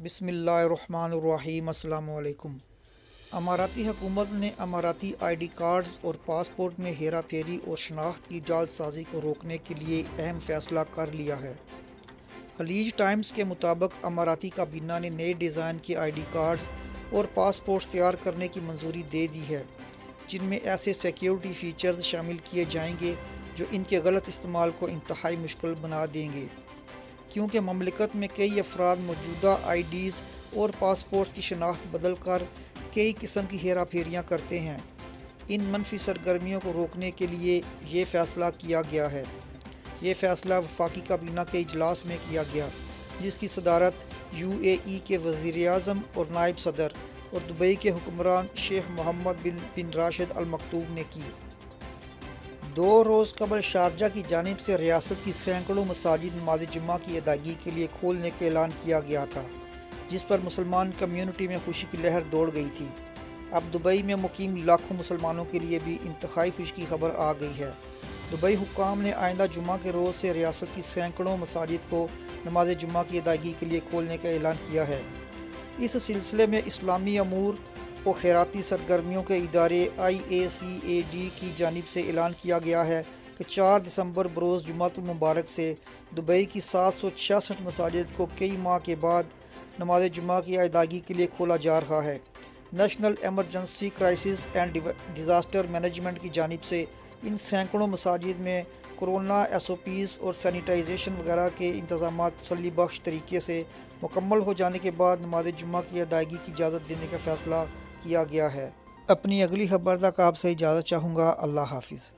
بسم اللہ الرحمن الرحیم۔ السلام علیکم۔ اماراتی حکومت نے اماراتی آئی ڈی کارڈز اور پاسپورٹ میں ہیرا پھیری اور شناخت کی جعل سازی کو روکنے کے لیے اہم فیصلہ کر لیا ہے۔ خلیج ٹائمز کے مطابق اماراتی کابینہ نے نئے ڈیزائن کے آئی ڈی کارڈز اور پاسپورٹس تیار کرنے کی منظوری دے دی ہے، جن میں ایسے سیکیورٹی فیچرز شامل کیے جائیں گے جو ان کے غلط استعمال کو انتہائی مشکل بنا دیں گے، کیونکہ مملکت میں کئی افراد موجودہ آئی ڈیز اور پاسپورٹس کی شناخت بدل کر کئی قسم کی ہیرا پھیریاں کرتے ہیں۔ ان منفی سرگرمیوں کو روکنے کے لیے یہ فیصلہ کیا گیا ہے۔ یہ فیصلہ وفاقی کابینہ کے اجلاس میں کیا گیا، جس کی صدارت UAE کے وزیر اعظم اور نائب صدر اور دبئی کے حکمران شیخ محمد بن راشد المکتوم نے کی۔ 2 روز قبل شارجہ کی جانب سے ریاست کی سینکڑوں مساجد نماز جمعہ کی ادائیگی کے لیے کھولنے کا اعلان کیا گیا تھا، جس پر مسلمان کمیونٹی میں خوشی کی لہر دوڑ گئی تھی۔ اب دبئی میں مقیم لاکھوں مسلمانوں کے لیے بھی انتہائی خوشی کی خبر آ گئی ہے۔ دبئی حکام نے آئندہ جمعہ کے روز سے ریاست کی سینکڑوں مساجد کو نماز جمعہ کی ادائیگی کے لیے کھولنے کا اعلان کیا ہے۔ اس سلسلے میں اسلامی امور و خیراتی سرگرمیوں کے ادارے IACAD کی جانب سے اعلان کیا گیا ہے کہ 4 دسمبر بروز جمعۃ المبارک سے دبئی کی 766 مساجد کو کئی ماہ کے بعد نماز جمعہ کی ادائیگی کے لیے کھولا جا رہا ہے۔ National emergency crisis and disaster management کی جانب سے ان سینکڑوں مساجد میں کورونا SOPs اور سینیٹائزیشن وغیرہ کے انتظامات تسلی بخش طریقے سے مکمل ہو جانے کے بعد نماز جمعہ کی ادائیگی کی اجازت دینے کا فیصلہ کیا گیا ہے۔ اپنی اگلی خبر تک آپ سے اجازت چاہوں گا۔ اللہ حافظ۔